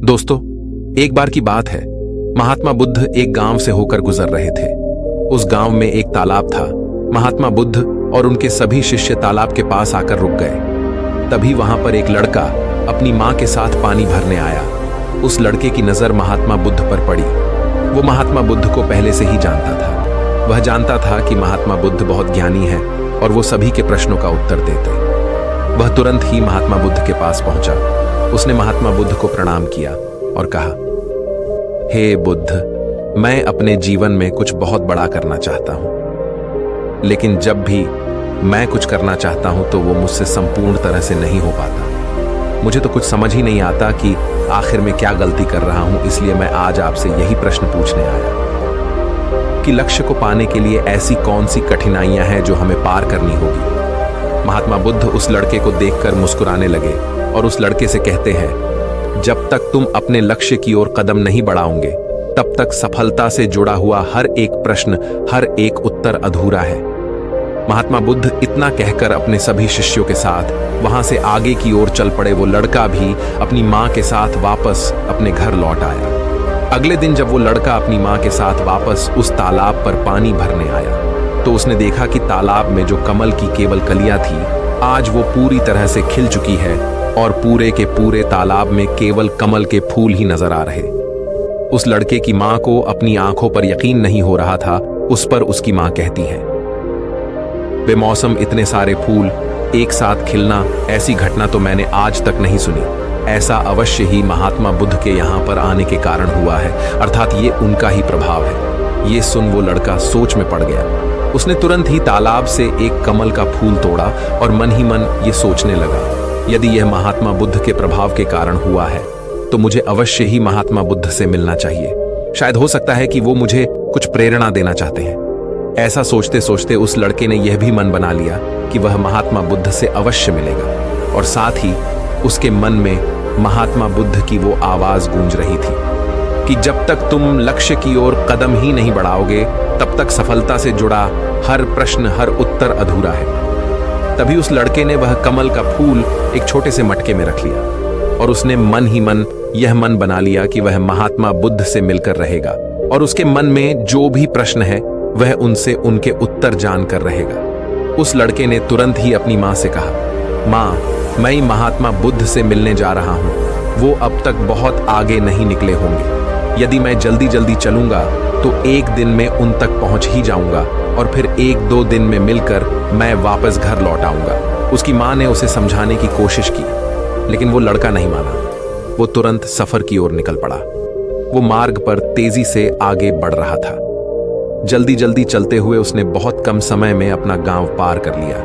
दोस्तों, एक बार की बात है। महात्मा बुद्ध एक गांव से होकर गुजर रहे थे। उस गांव में एक तालाब था। महात्मा बुद्ध और उनके सभी शिष्य तालाब के पास आकर रुक गए। तभी वहां पर एक लड़का अपनी मां के साथ पानी भरने आया। उस लड़के की नजर महात्मा बुद्ध पर पड़ी। वो महात्मा बुद्ध को पहले से ही जानता था। वह जानता था कि महात्मा बुद्ध बहुत ज्ञानी है और वो सभी के प्रश्नों का उत्तर देते। वह तुरंत ही महात्मा बुद्ध के पास पहुंचा। उसने महात्मा बुद्ध को प्रणाम किया और कहा, हे बुद्ध, मैं अपने जीवन में कुछ बहुत बड़ा करना चाहता हूं, लेकिन जब भी मैं कुछ करना चाहता हूं तो वो मुझसे संपूर्ण तरह से नहीं हो पाता। मुझे तो कुछ समझ ही नहीं आता कि आखिर में क्या गलती कर रहा हूं। इसलिए मैं आज आपसे यही प्रश्न पूछने आया कि लक्ष्य को पाने के लिए ऐसी कौन सी कठिनाइयां हैं जो हमें पार करनी होगी। महात्मा बुद्ध उस लड़के को देखकर मुस्कुराने लगे और उस लड़के से कहते हैं, जब तक तुम अपने लक्ष्य की ओर कदम नहीं बढ़ाओगे, तब तक सफलता से जुड़ा हुआ हर एक प्रश्न, हर एक उत्तर अधूरा है। महात्मा बुद्ध इतना कहकर अपने सभी शिष्यों के साथ वहां से आगे की ओर चल पड़े। वो लड़का भी अपनी मां के साथ वापस अपने घर लौट आया। अगले दिन जब वो लड़का अपनी मां के साथ वापस उस तालाब पर पानी भरने आया तो उसने देखा कि तालाब में जो कमल की केवल कलियां थी, आज वो पूरी तरह से खिल चुकी है और पूरे के पूरे तालाब में केवल कमल के फूल ही नजर आ रहे। उस लड़के की मां को अपनी आंखों पर यकीन नहीं हो रहा था। उस पर उसकी मां कहती है, बेमौसम इतने सारे फूल एक साथ खिलना, ऐसी घटना तो मैंने आज तक नहीं सुनी। ऐसा अवश्य ही महात्मा बुद्ध के यहाँ पर आने के कारण हुआ है, अर्थात ये उनका ही प्रभाव है। ये सुन वो लड़का सोच में पड़ गया। उसने तुरंत ही तालाब से एक कमल का फूल तोड़ा और मन ही मन ये सोचने लगा, यदि यह महात्मा बुद्ध के प्रभाव के कारण हुआ है तो मुझे अवश्य ही महात्मा बुद्ध से मिलना चाहिए। शायद हो सकता है कि वो मुझे कुछ प्रेरणा देना चाहते हैं। ऐसा सोचते सोचते उस लड़के ने यह भी मन बना लिया कि वह महात्मा बुद्ध से अवश्य मिलेगा। और साथ ही उसके मन में महात्मा बुद्ध की वो आवाज गूंज रही थी कि जब तक तुम लक्ष्य की ओर कदम ही नहीं बढ़ाओगे, तब तक सफलता से जुड़ा हर प्रश्न, हर उत्तर अधूरा है। तभी उस लड़के ने वह कमल का फूल एक छोटे से मटके में रख लिया और उसने मन ही मन यह मन बना लिया कि वह महात्मा बुद्ध से मिलकर रहेगा और उसके मन में जो भी प्रश्न है वह उनसे उनके उत्तर जानकर रहेगा। उस लड़के ने तुरंत ही अपनी मां से कहा, मां, मैं महात्मा बुद्ध से मिलने जा रहा हूं। वो अब तक बहुत आगे नहीं निकले होंगे। यदि मैं जल्दी जल्दी चलूंगा तो एक दिन में उन तक पहुंच ही जाऊंगा और फिर 1-2 दिन में मिलकर मैं वापस घर लौट आऊंगा। उसकी मां ने उसे समझाने की कोशिश की, लेकिन वो लड़का नहीं माना। वो तुरंत सफर की ओर निकल पड़ा। वो मार्ग पर तेजी से आगे बढ़ रहा था। जल्दी जल्दी चलते हुए उसने बहुत कम समय में अपना गांव पार कर लिया,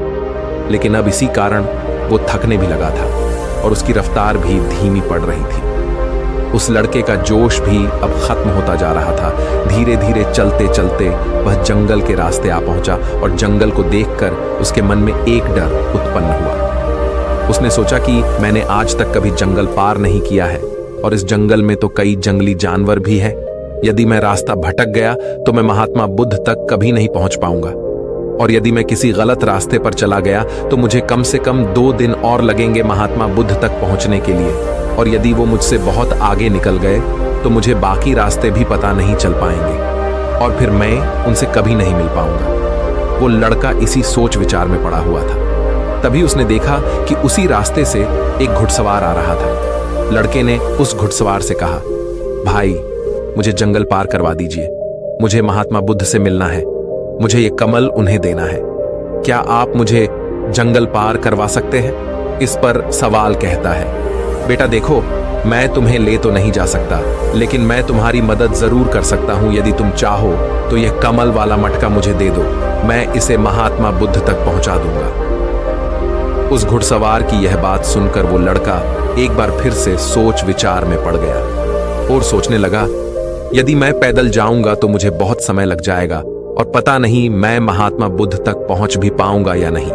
लेकिन अब इसी कारण वो थकने भी लगा था और उसकी रफ्तार भी धीमी पड़ रही थी। उस लड़के का जोश भी अब खत्म होता जा रहा था। धीरे धीरे चलते चलते वह जंगल के रास्ते आ पहुंचा और जंगल को देखकर उसके मन में एक डर उत्पन्न हुआ। उसने सोचा कि मैंने आज तक कभी जंगल पार नहीं किया है और इस जंगल में तो कई जंगली जानवर भी हैं। यदि मैं रास्ता भटक गया तो मैं महात्मा बुद्ध तक कभी नहीं पहुंच पाऊंगा, और यदि मैं किसी गलत रास्ते पर चला गया तो मुझे कम से कम 2 दिन और लगेंगे महात्मा बुद्ध तक पहुंचने के लिए, और यदि वो मुझसे बहुत आगे निकल गए तो मुझे बाकी रास्ते भी पता नहीं चल पाएंगे और फिर मैं उनसे कभी नहीं मिल पाऊंगा। वो लड़का इसी सोच विचार में पड़ा हुआ था। तभी उसने देखा कि उसी रास्ते से एक घुड़सवार आ रहा था। लड़के ने उस घुड़सवार से कहा, भाई, मुझे जंगल पार करवा दीजिए। मुझे महात्मा बुद्ध से मिलना है। मुझे ये कमल उन्हें देना है। क्या आप मुझे जंगल पार करवा सकते हैं? इस पर सवाल कहता है, बेटा देखो, मैं तुम्हें ले तो नहीं जा सकता, लेकिन मैं तुम्हारी मदद जरूर कर सकता हूं। यदि तुम चाहो तो यह कमल वाला मटका मुझे दे दो, मैं इसे महात्मा बुद्ध तक पहुंचा दूंगा। उस घुड़सवार की यह बात सुनकर वो लड़का एक बार फिर से सोच विचार में पड़ गया और सोचने लगा, यदि मैं पैदल जाऊंगा तो मुझे बहुत समय लग जाएगा और पता नहीं मैं महात्मा बुद्ध तक पहुंच भी पाऊंगा या नहीं।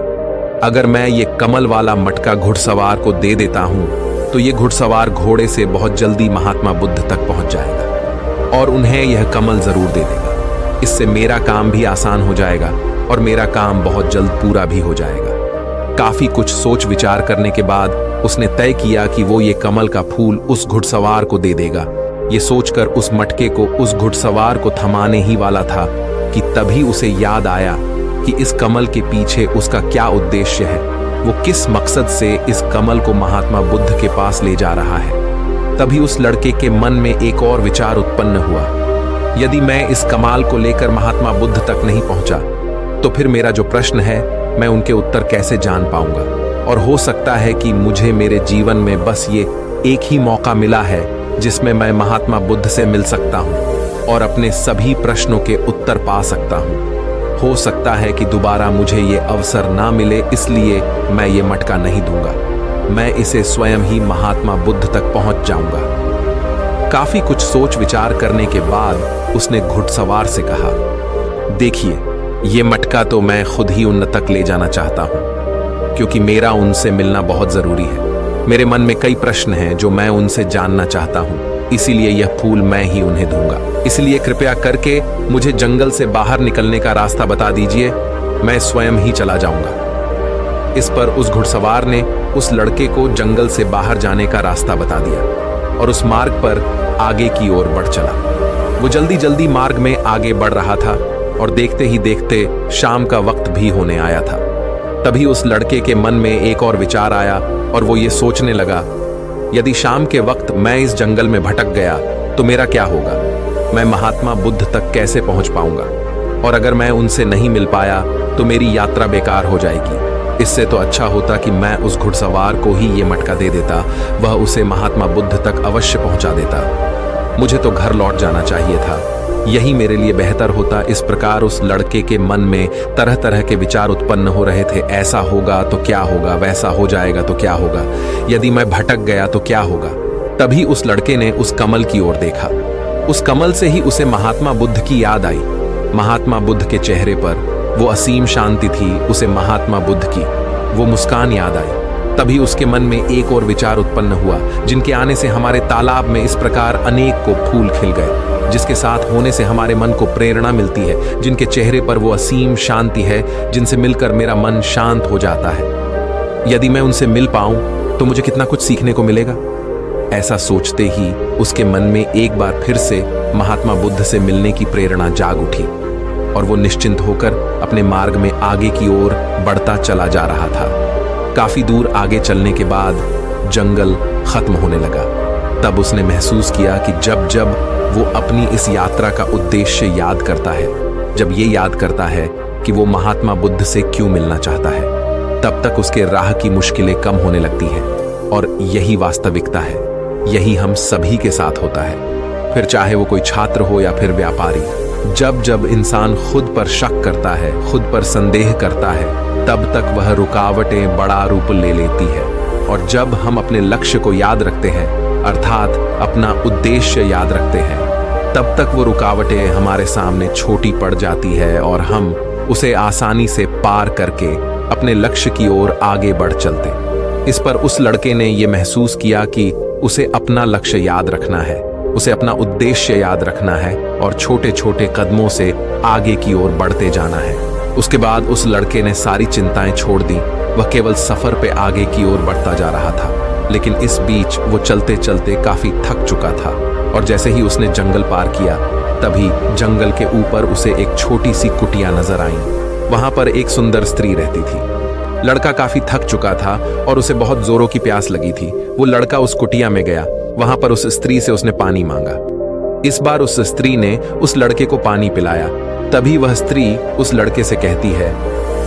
अगर मैं ये कमल वाला मटका घुड़सवार को दे देता हूं तो ये घुड़सवार घोड़े से बहुत जल्दी महात्मा बुद्ध तक पहुंच जाएगा और उन्हें यह कमल जरूर दे देगा। इससे मेरा काम भी आसान हो जाएगा और मेरा काम बहुत जल्द पूरा भी हो जाएगा। काफी कुछ सोच विचार करने के बाद उसने तय किया कि वो ये कमल का फूल उस घुड़सवार को दे देगा। ये सोचकर उस मटके को उस घुड़सवार को थमाने ही वाला था कि तभी उसे याद आया कि इस कमल के पीछे उसका क्या उद्देश्य है, वो किस मकसद से इस कमल को महात्मा बुद्ध के पास ले जा रहा है। तभी उस लड़के के मन में एक और विचार उत्पन्न हुआ, यदि मैं इस कमाल को लेकर महात्मा बुद्ध तक नहीं पहुंचा तो फिर मेरा जो प्रश्न है मैं उनके उत्तर कैसे जान पाऊंगा। और हो सकता है कि मुझे मेरे जीवन में बस ये एक ही मौका मिला है जिसमें मैं महात्मा बुद्ध से मिल सकता हूं और अपने सभी प्रश्नों के उत्तर पा सकता हूं। हो सकता है कि दोबारा मुझे ये अवसर ना मिले, इसलिए मैं ये मटका नहीं दूंगा। मैं इसे स्वयं ही महात्मा बुद्ध तक पहुंच जाऊंगा। काफी कुछ सोच विचार करने के बाद उसने घुड़सवार से कहा, देखिए, ये मटका तो मैं खुद ही उन तक ले जाना चाहता हूं, क्योंकि मेरा उनसे मिलना बहुत जरूरी है। मेरे मन में कई प्रश्न हैं जो मैं उनसे जानना चाहता हूं, इसीलिए यह फूल मैं ही उन्हें दूंगा। इसलिए कृपया करके मुझे जंगल से बाहर निकलने का रास्ता बता दीजिए, मैं स्वयं ही चला जाऊंगा। इस पर उस घुड़सवार ने उस लड़के को जंगल से बाहर जाने का रास्ता बता दिया और उस मार्ग पर आगे की ओर बढ़ चला। वो जल्दी जल्दी मार्ग में आगे बढ़ रहा था और देखते ही देखते शाम का वक्त भी होने आया था। तभी उस लड़के के मन में एक और विचार आया और वो ये सोचने लगा, यदि शाम के वक्त मैं इस जंगल में भटक गया तो मेरा क्या होगा? मैं महात्मा बुद्ध तक कैसे पहुंच पाऊंगा? और अगर मैं उनसे नहीं मिल पाया तो मेरी यात्रा बेकार हो जाएगी। इससे तो अच्छा होता कि मैं उस घुड़सवार को ही ये मटका दे देता, वह उसे महात्मा बुद्ध तक अवश्य पहुंचा देता। मुझे तो घर लौट जाना चाहिए था, यही मेरे लिए बेहतर होता। इस प्रकार उस लड़के के मन में तरह तरह के विचार उत्पन्न हो रहे थे। ऐसा होगा तो क्या होगा, वैसा हो जाएगा तो क्या होगा, यदि मैं भटक गया तो क्या होगा। तभी उस लड़के ने उस कमल की ओर देखा। उस कमल से ही उसे महात्मा बुद्ध की याद आई। महात्मा बुद्ध के चेहरे पर वो असीम शांति थी, उसे महात्मा बुद्ध की वो मुस्कान याद आई। तभी उसके मन में एक और विचार उत्पन्न हुआ, जिनके आने से हमारे तालाब में इस प्रकार अनेक को फूल खिल गए, जिसके साथ होने से हमारे मन को प्रेरणा मिलती है, जिनके चेहरे पर वो असीम शांति है, जिनसे मिलकर मेरा मन शांत हो जाता है। यदि मैं उनसे मिल पाऊं तो मुझे कितना कुछ सीखने को मिलेगा। ऐसा सोचते ही उसके मन में एक बार फिर से महात्मा बुद्ध से मिलने की प्रेरणा जाग उठी और वो निश्चिंत होकर अपने मार्ग में आगे की ओर बढ़ता चला जा रहा था। काफी दूर आगे चलने के बाद जंगल खत्म होने लगा। तब उसने महसूस किया कि जब जब वो अपनी इस यात्रा का उद्देश्य याद करता है, जब ये याद करता है कि वो महात्मा बुद्ध से क्यों मिलना चाहता है, तब तक उसके राह की मुश्किलें कम होने लगती हैं। और यही वास्तविकता है, यही हम सभी के साथ होता है, फिर चाहे वो कोई छात्र हो या फिर व्यापारी। जब जब इंसान खुद पर शक करता है, खुद पर संदेह करता है, तब तक वह रुकावटें बड़ा रूप ले लेती है। और जब हम अपने लक्ष्य को याद रखते हैं, अर्थात अपना उद्देश्य याद रखते हैं, तब तक वो रुकावटें हमारे सामने छोटी पड़ जाती है और हम उसे आसानी से पार करके अपने लक्ष्य की ओर आगे बढ़ चलते। इस पर उस लड़के ने यह महसूस किया कि उसे अपना लक्ष्य याद रखना है, उसे अपना उद्देश्य याद रखना है और छोटे छोटे कदमों से आगे की ओर बढ़ते जाना है। उसके बाद उस लड़के ने सारी चिंताएं छोड़ दी, वह केवल सफर पे आगे की ओर बढ़ता जा रहा था। लेकिन इस बीच वो चलते चलते काफी थक चुका था और जैसे ही उसने जंगल पार किया, तभी जंगल के ऊपर उसे एक छोटी सी कुटिया नजर आई। वहां पर एक सुंदर स्त्री रहती थी। लड़का काफी थक चुका था और उसे बहुत जोरों की प्यास लगी थी। वो लड़का उस कुटिया में गया, वहां पर उस स्त्री से उसने पानी मांगा। इस बार उस स्त्री ने उस लड़के को पानी पिलाया। तभी वह स्त्री उस लड़के से कहती है,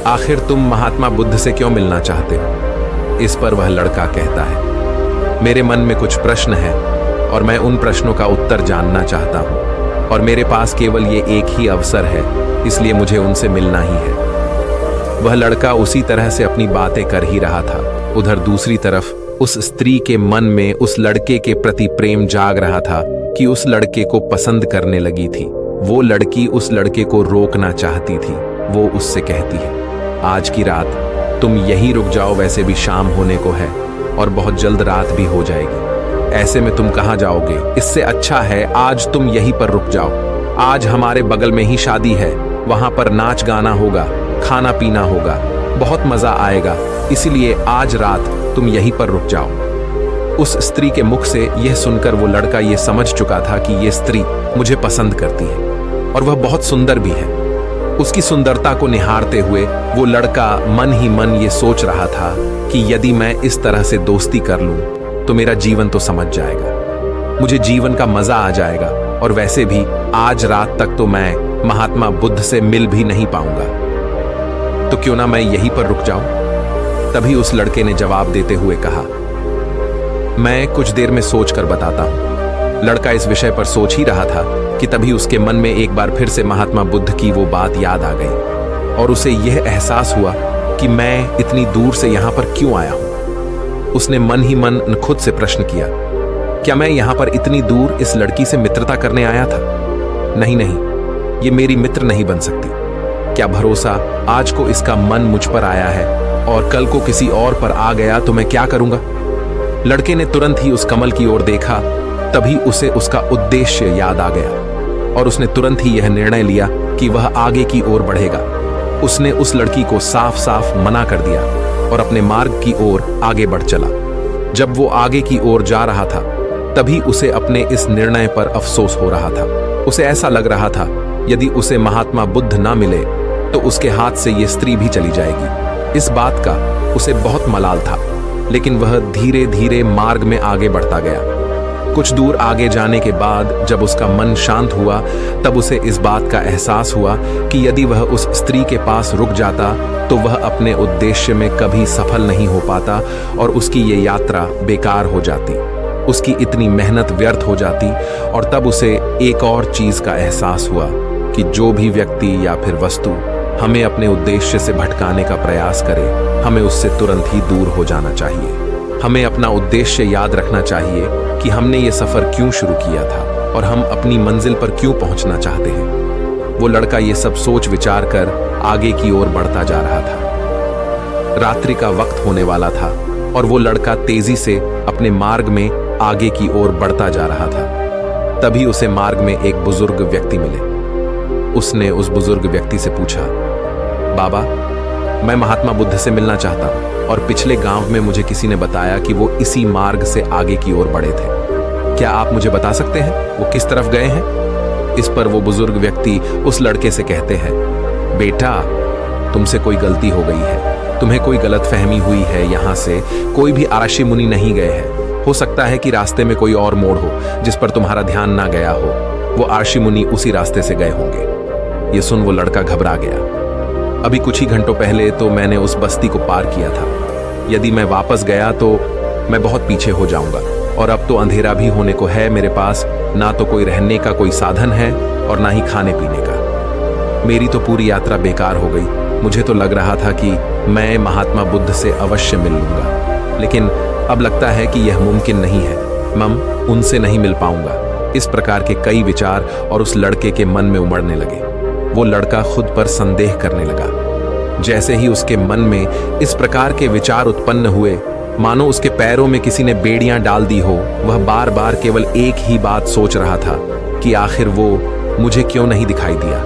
आखिर तुम महात्मा बुद्ध से क्यों मिलना चाहते हो? इस पर वह लड़का कहता है, मेरे मन में कुछ प्रश्न हैं और मैं उन प्रश्नों का उत्तर जानना चाहता हूं और मेरे पास केवल ये एक ही अवसर है, इसलिए मुझे उनसे मिलना ही है। वह लड़का उसी तरह से अपनी बातें कर ही रहा था। उधर दूसरी तरफ उस स्त्री के मन में उस लड़के के प्रति प्रेम जाग रहा था कि उस लड़के को पसंद करने लगी थी। वो लड़की उस लड़के को रोकना चाहती थी। वो उससे कहती है, आज की रात तुम यहीं रुक जाओ, वैसे भी शाम होने को है और बहुत जल्द रात भी हो जाएगी। ऐसे में तुम कहाँ जाओगे? इससे अच्छा है आज तुम यहीं पर रुक जाओ। आज हमारे बगल में ही शादी है, वहां पर नाच गाना होगा, खाना पीना होगा, बहुत मजा आएगा। इसीलिए आज रात तुम यहीं पर रुक जाओ। उस स्त्री के मुख से यह सुनकर वो लड़का ये समझ चुका था कि ये स्त्री मुझे पसंद करती है और वह बहुत सुंदर भी है। उसकी सुंदरता को निहारते हुए वो लड़का मन ही मन ये सोच रहा था कि यदि मैं इस तरह से दोस्ती कर लूं तो मेरा जीवन तो समझ जाएगा, मुझे जीवन का मजा आ जाएगा, और वैसे भी आज रात तक तो मैं महात्मा बुद्ध से मिल भी नहीं पाऊंगा, तो क्यों ना मैं यहीं पर रुक जाऊं। तभी उस लड़के ने जवाब देते हुए कहा, मैं कुछ देर में सोच कर बताता हूं। लड़का इस विषय पर सोच ही रहा था कि तभी उसके मन में एक बार फिर से महात्मा बुद्ध की वो बात याद आ गई और उसे यह एहसास हुआ कि मैं इतनी दूर से यहां पर क्यों आया हूं। उसने मन ही मन खुद से प्रश्न किया, क्या मैं यहां पर इतनी दूर इस लड़की से मित्रता करने आया था? नहीं नहीं, ये मेरी मित्र नहीं बन सकती। क्या भरोसा आज को इसका मन मुझ पर आया है और कल को किसी और पर आ गया तो मैं क्या करूंगा? लड़के ने तुरंत ही उस कमल की ओर देखा, तभी उसे उसका उद्देश्य याद आ गया और उसने तुरंत ही यह निर्णय लिया कि वह आगे की ओर बढ़ेगा। उसने उस लड़की को साफ साफ मना कर दिया और अपने मार्ग की ओर आगे बढ़ चला। जब वो आगे की ओर जा रहा था तभी उसे अपने इस निर्णय पर अफसोस हो रहा था। उसे ऐसा लग रहा था यदि उसे महात्मा बुद्ध ना मिले तो उसके हाथ से ये स्त्री भी चली जाएगी। इस बात का उसे बहुत मलाल था, लेकिन वह धीरे धीरे मार्ग में आगे बढ़ता गया। कुछ दूर आगे जाने के बाद जब उसका मन शांत हुआ तब उसे इस बात का एहसास हुआ कि यदि वह उस स्त्री के पास रुक जाता तो वह अपने उद्देश्य में कभी सफल नहीं हो पाता और उसकी ये यात्रा बेकार हो जाती, उसकी इतनी मेहनत व्यर्थ हो जाती। और तब उसे एक और चीज का एहसास हुआ कि जो भी व्यक्ति या फिर वस्तु हमें अपने उद्देश्य से भटकाने का प्रयास करे, हमें उससे तुरंत ही दूर हो जाना चाहिए। हमें अपना उद्देश्य याद रखना चाहिए कि हमने ये सफर क्यों शुरू किया था और हम अपनी मंजिल पर क्यों पहुंचना चाहते हैं। वो लड़का ये सब सोच विचार कर आगे की ओर बढ़ता जा रहा था। रात्रि का वक्त होने वाला था और वो लड़का तेजी से अपने मार्ग में आगे की ओर बढ़ता जा रहा था। तभी उसे मार्ग में एक बुजुर्ग व्यक्ति मिले। उसने उस बुजुर्ग व्यक्ति से पूछा, बाबा, मैं महात्मा बुद्ध से मिलना चाहता हूं और पिछले गांव में मुझे किसी ने बताया कि वो इसी मार्ग से आगे की ओर बढ़े थे। क्या आप मुझे बता सकते हैं वो किस तरफ गए हैं? इस पर वो बुजुर्ग व्यक्ति उस लड़के से कहते हैं, बेटा, तुमसे कोई गलती हो गई है, तुम्हें कोई गलतफहमी हुई है। यहाँ से कोई भी आरषि मुनि नहीं गए हैं। हो सकता है कि रास्ते में कोई और मोड़ हो जिस पर तुम्हारा ध्यान ना गया हो। वो आरषि मुनि उसी रास्ते से गए होंगे। ये सुन वो लड़का घबरा गया। अभी कुछ ही घंटों पहले तो मैंने उस बस्ती को पार किया था। यदि मैं वापस गया तो मैं बहुत पीछे हो जाऊंगा और अब तो अंधेरा भी होने को है। मेरे पास ना तो कोई रहने का कोई साधन है और ना ही खाने पीने का। मेरी तो पूरी यात्रा बेकार हो गई। मुझे तो लग रहा था कि मैं महात्मा बुद्ध से अवश्य मिल लूंगा, लेकिन अब लगता है कि यह मुमकिन नहीं है। मैं उनसे नहीं मिल पाऊंगा। इस प्रकार के कई विचार और उस लड़के के मन में उमड़ने लगे। वो लड़का खुद पर संदेह करने लगा। जैसे ही उसके मन में इस प्रकार के विचार उत्पन्न हुए, मानो उसके पैरों में किसी ने बेड़ियां डाल दी हो। वह बार बार केवल एक ही बात सोच रहा था कि आखिर वो मुझे क्यों नहीं दिखाई दिया।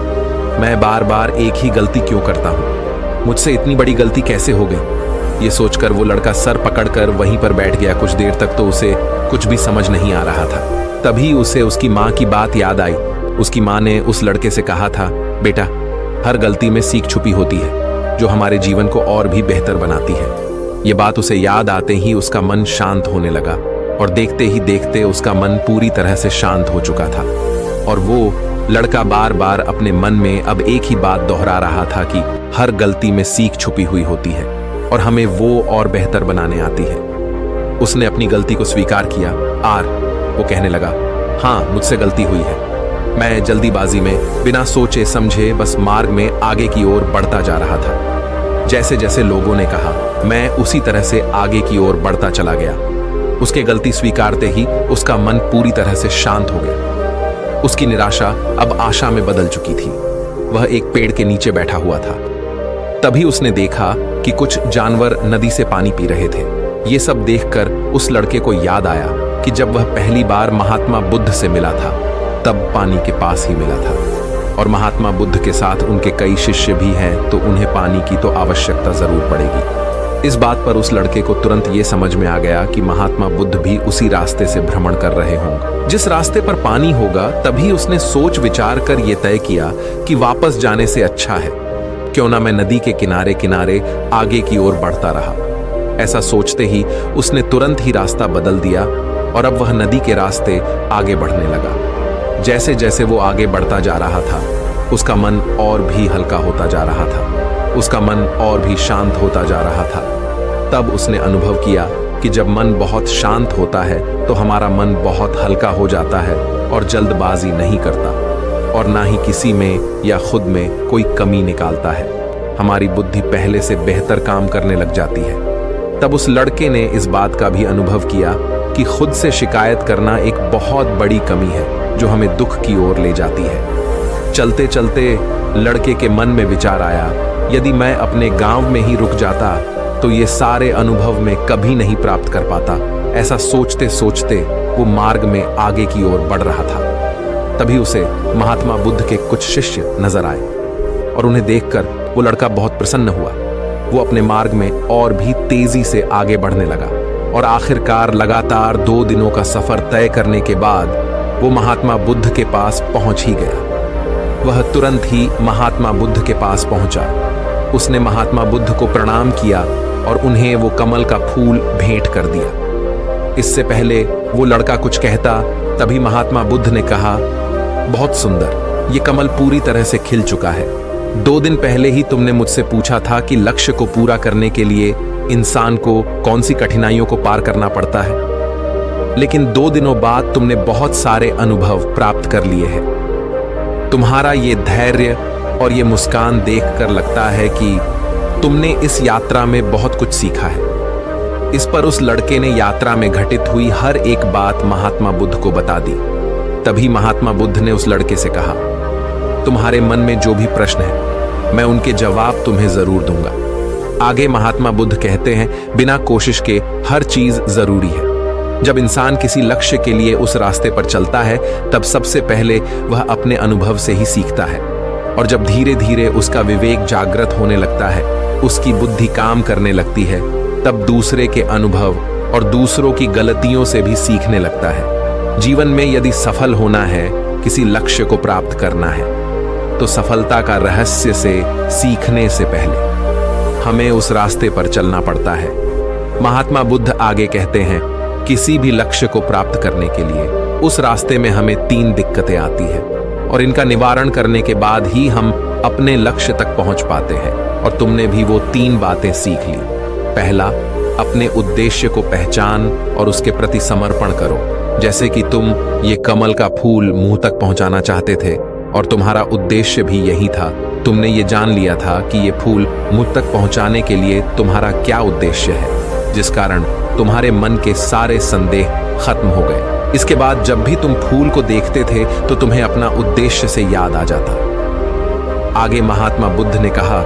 मैं बार बार एक ही गलती क्यों करता हूं? मुझसे इतनी बड़ी गलती कैसे हो गई? ये सोचकर वो लड़का सर पकड़कर वहीं पर बैठ गया। कुछ देर तक तो उसे कुछ भी समझ नहीं आ रहा था। तभी उसे उसकी माँ की बात याद आई। उसकी माँ ने उस लड़के से कहा था, बेटा, हर गलती में सीख छुपी होती है जो हमारे जीवन को और भी बेहतर बनाती है। ये बात उसे याद आते ही उसका मन शांत होने लगा और देखते ही देखते उसका मन पूरी तरह से शांत हो चुका था। और वो लड़का बार बार अपने मन में अब एक ही बात दोहरा रहा था कि हर गलती में सीख छुपी हुई होती है और हमें वो और बेहतर बनाने आती है। उसने अपनी गलती को स्वीकार किया। वो कहने लगा, हाँ, मुझसे गलती हुई है। मैं जल्दीबाजी में बिना सोचे समझे बस मार्ग में आगे की ओर बढ़ता जा रहा था। जैसे जैसे लोगों ने कहा, मैं उसी तरह से आगे की ओर बढ़ता चला गया। उसके गलती स्वीकारते ही उसका मन पूरी तरह से शांत हो गया। उसकी निराशा अब आशा में बदल चुकी थी। वह एक पेड़ के नीचे बैठा हुआ था। तभी उसने देखा कि कुछ जानवर नदी से पानी पी रहे थे। ये सब देखकर उस लड़के को याद आया कि जब वह पहली बार महात्मा बुद्ध से मिला था तब पानी के पास ही मिला था, और महात्मा बुद्ध के साथ उनके कई शिष्य भी हैं, तो उन्हें पानी की तो आवश्यकता जरूर पड़ेगी। इस बात पर उस लड़के को तुरंत ये समझ में आ गया कि महात्मा बुद्ध भी उसी रास्ते से भ्रमण कर रहे होंगे। जिस रास्ते पर पानी होगा, तभी उसने सोच विचार कर यह तय किया कि वापस जाने से अच्छा है क्यों ना मैं नदी के किनारे किनारे आगे की ओर बढ़ता रहा। ऐसा सोचते ही उसने तुरंत ही रास्ता बदल दिया और अब वह नदी के रास्ते आगे बढ़ने लगा। जैसे जैसे वो आगे बढ़ता जा रहा था, उसका मन और भी हल्का होता जा रहा था, उसका मन और भी शांत होता जा रहा था। तब उसने अनुभव किया कि जब मन बहुत शांत होता है तो हमारा मन बहुत हल्का हो जाता है और जल्दबाजी नहीं करता और ना ही किसी में या खुद में कोई कमी निकालता है। हमारी बुद्धि पहले से बेहतर काम करने लग जाती है। तब उस लड़के ने इस बात का भी अनुभव किया कि खुद से शिकायत करना एक बहुत बड़ी कमी है जो हमें दुख की ओर ले जाती है। चलते चलते लड़के के मन में विचार आया, यदि मैं अपने गांव में ही रुक जाता तो ये सारे अनुभव में कभी नहीं प्राप्त कर पाता। ऐसा सोचते सोचते वो मार्ग में आगे की ओर बढ़ रहा था। तभी उसे महात्मा बुद्ध के कुछ शिष्य नजर आए और उन्हें देखकर वो लड़का बहुत प्रसन्न हुआ। वो अपने मार्ग में और भी तेजी से आगे बढ़ने लगा और आखिरकार लगातार 2 दिनों का सफर तय करने के बाद वो महात्मा बुद्ध के पास पहुंच ही गया। वह तुरंत ही महात्मा बुद्ध के पास पहुंचा। उसने महात्मा बुद्ध को प्रणाम किया और उन्हें वो कमल का फूल भेंट कर दिया। इससे पहले वो लड़का कुछ कहता, तभी महात्मा बुद्ध ने कहा, बहुत सुंदर, ये कमल पूरी तरह से खिल चुका है। 2 दिन पहले ही तुमने मुझसे पूछा था कि लक्ष्य को पूरा करने के लिए इंसान को कौन सी कठिनाइयों को पार करना पड़ता है, लेकिन 2 दिनों बाद तुमने बहुत सारे अनुभव प्राप्त कर लिए हैं। तुम्हारा ये धैर्य और ये मुस्कान देखकर लगता है कि तुमने इस यात्रा में बहुत कुछ सीखा है। इस पर उस लड़के ने यात्रा में घटित हुई हर एक बात महात्मा बुद्ध को बता दी। तभी महात्मा बुद्ध ने उस लड़के से कहा, तुम्हारे मन में जो भी प्रश्न है मैं उनके जवाब तुम्हें जरूर दूंगा। आगे महात्मा बुद्ध कहते हैं, बिना कोशिश के हर चीज जरूरी है। जब इंसान किसी लक्ष्य के लिए उस रास्ते पर चलता है तब सबसे पहले वह अपने अनुभव से ही सीखता है और जब धीरे धीरे उसका विवेक जागृत होने लगता है, उसकी बुद्धि काम करने लगती है, तब दूसरे के अनुभव और दूसरों की गलतियों से भी सीखने लगता है। जीवन में यदि सफल होना है, किसी लक्ष्य को प्राप्त करना है, तो सफलता का रहस्य से सीखने से पहले हमें उस रास्ते पर चलना पड़ता है। महात्मा बुद्ध आगे कहते हैं, किसी भी लक्ष्य को प्राप्त करने के लिए उस रास्ते में हमें 3 दिक्कतें आती हैं और इनका निवारण करने के बाद ही हम अपने लक्ष्य तक पहुंच पाते हैं। और तुमने भी वो 3 बातें सीख ली। पहला, अपने उद्देश्य को पहचान और उसके प्रति समर्पण करो। जैसे कि तुम ये कमल का फूल मुंह तक पहुंचाना चाहते थे और तुम्हारा उद्देश्य भी यही था। तुमने ये जान लिया था कि ये फूल मुझ तक पहुंचाने के लिए तुम्हारा क्या उद्देश्य है, जिस कारण तुम्हारे मन के सारे संदेह खत्म हो गए। इसके बाद जब भी तुम फूल को देखते थे तो तुम्हें अपना उद्देश्य से याद आ जाता। आगे महात्मा बुद्ध ने कहा,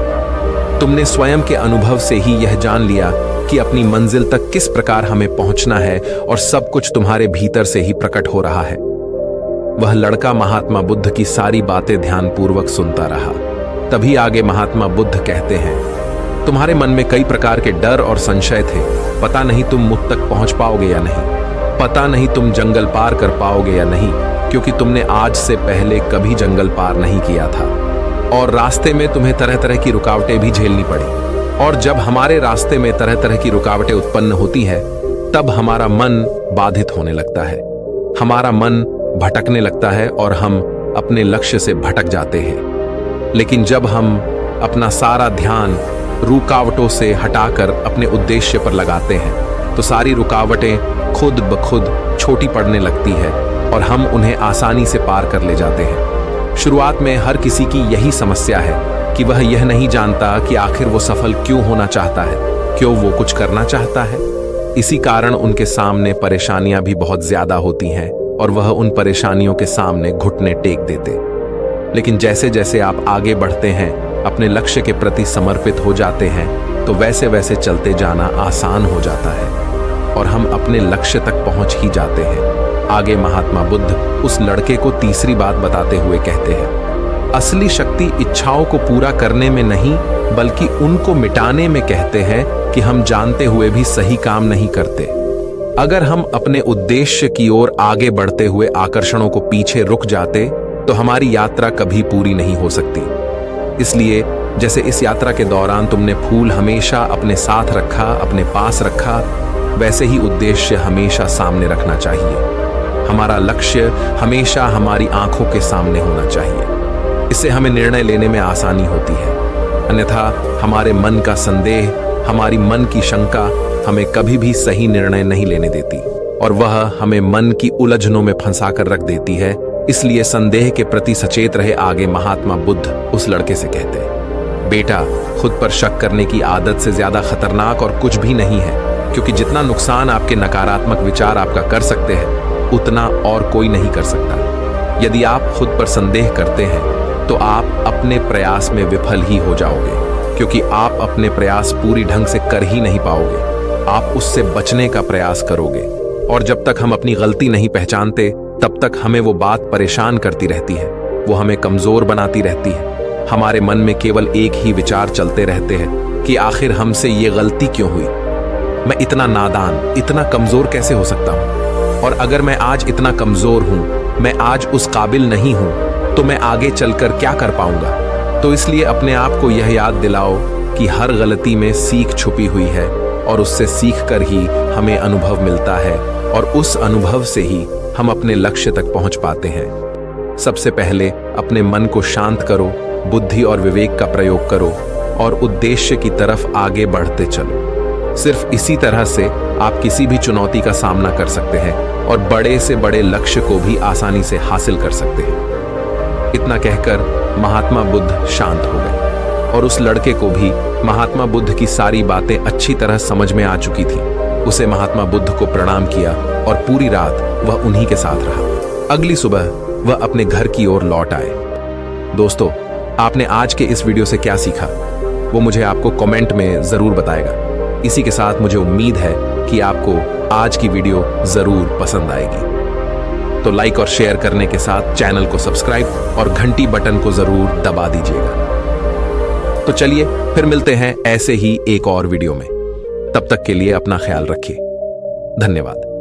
तुमने स्वयं के अनुभव से ही यह जान लिया कि अपनी मंजिल तक किस प्रकार हमें पहुंचना है और सब कुछ तुम्हारे भीतर से ही प्रकट हो रहा है। वह लड़का महात्मा बुद्ध की सारी बातें ध्यानपूर्वक सुनता रहा। तभी आगे महात्मा बुद्ध कहते हैं, तुम्हारे मन में कई प्रकार के डर और संशय थे। पता नहीं तुम मुझ तक पहुंच पाओगे या नहीं, पता नहीं तुम जंगल पार कर पाओगे या नहीं, क्योंकि तुमने आज से पहले कभी जंगल पार नहीं किया था और रास्ते में तुम्हें तरह तरह की रुकावटें भी झेलनी पड़ी। और जब हमारे रास्ते में तरह तरह की रुकावटें उत्पन्न होती है, तब हमारा मन बाधित होने लगता है, हमारा मन भटकने लगता है और हम अपने लक्ष्य से भटक जाते हैं। लेकिन जब हम अपना सारा ध्यान रुकावटों से हटाकर अपने उद्देश्य पर लगाते हैं, तो सारी रुकावटें खुद ब खुद छोटी पड़ने लगती है और हम उन्हें आसानी से पार कर ले जाते हैं। शुरुआत में हर किसी की यही समस्या है कि वह यह नहीं जानता कि आखिर वो सफल क्यों होना चाहता है, क्यों वो कुछ करना चाहता है। इसी कारण उनके सामने परेशानियां भी बहुत ज्यादा होती हैं और वह उन परेशानियों के सामने घुटने टेक देते। लेकिन जैसे जैसे आप आगे बढ़ते हैं, अपने लक्ष्य के प्रति समर्पित हो जाते हैं, तो वैसे वैसे चलते जाना आसान हो जाता है और हम अपने लक्ष्य तक पहुंच ही जाते हैं। आगे महात्मा बुद्ध उस लड़के को तीसरी बात बताते हुए कहते हैं, असली शक्ति इच्छाओं को पूरा करने में नहीं बल्कि उनको मिटाने में कहते हैं कि हम जानते हुए भी सही काम नहीं करते। अगर हम अपने उद्देश्य की ओर आगे बढ़ते हुए आकर्षणों को पीछे रुक जाते तो हमारी यात्रा कभी पूरी नहीं हो सकती। इसलिए जैसे इस यात्रा के दौरान तुमने फूल हमेशा अपने साथ रखा, अपने पास रखा, वैसे ही उद्देश्य हमेशा सामने रखना चाहिए। हमारा लक्ष्य हमेशा हमारी आंखों के सामने होना चाहिए। इससे हमें निर्णय लेने में आसानी होती है। अन्यथा हमारे मन का संदेह, हमारी मन की शंका हमें कभी भी सही निर्णय नहीं लेने देती और वह हमें मन की उलझनों में फंसाकर रख देती है। इसलिए संदेह के प्रति सचेत रहे। आगे महात्मा बुद्ध उस लड़के से कहते हैं, बेटा, खुद पर शक करने की आदत से ज्यादा खतरनाक और कुछ भी नहीं है, क्योंकि जितना नुकसान आपके नकारात्मक विचार आपका कर सकते हैं उतना और कोई नहीं कर सकता। यदि आप खुद पर संदेह करते हैं तो आप अपने प्रयास में विफल ही हो जाओगे, क्योंकि आप अपने प्रयास पूरी ढंग से कर ही नहीं पाओगे। आप उससे बचने का प्रयास करोगे और जब तक हम अपनी गलती नहीं पहचानते तब तक हमें वो बात परेशान करती रहती है, वो हमें कमजोर बनाती रहती है। हमारे मन में केवल एक ही विचार चलते रहते हैं कि आखिर हमसे ये गलती क्यों हुई, मैं इतना नादान, इतना कमजोर कैसे हो सकता हूं, और अगर मैं आज इतना कमजोर हूं, मैं आज उस काबिल नहीं हूं, तो मैं आगे चलकर क्या कर पाऊंगा। तो इसलिए अपने आप को यह याद दिलाओ कि हर गलती में सीख छुपी हुई है और उससे सीखकर ही हमें अनुभव मिलता है और उस अनुभव से ही हम अपने लक्ष्य तक पहुंच पाते हैं। सबसे पहले अपने मन को शांत करो, बुद्धि और विवेक का प्रयोग करो और उद्देश्य की तरफ आगे बढ़ते चलो। सिर्फ इसी तरह से आप किसी भी चुनौती का सामना कर सकते हैं और बड़े से बड़े लक्ष्य को भी आसानी से हासिल कर सकते हैं। इतना कहकर महात्मा बुद्ध शांत हो गए और उस लड़के को भी महात्मा बुद्ध की सारी बातें अच्छी तरह समझ में आ चुकी थी। उसे महात्मा बुद्ध को प्रणाम किया और पूरी रात वह उन्हीं के साथ रहा। अगली सुबह वह अपने घर की ओर लौट आए। दोस्तों, आपने आज के इस वीडियो से क्या सीखा वो मुझे आपको कमेंट में जरूर बताएगा। इसी के साथ मुझे उम्मीद है कि आपको आज की वीडियो जरूर पसंद आएगी। तो लाइक और शेयर करने के साथ चैनल को सब्सक्राइब और घंटी बटन को जरूर दबा दीजिएगा। तो चलिए फिर मिलते हैं ऐसे ही एक और वीडियो में। तब तक के लिए अपना ख्याल रखिए। धन्यवाद।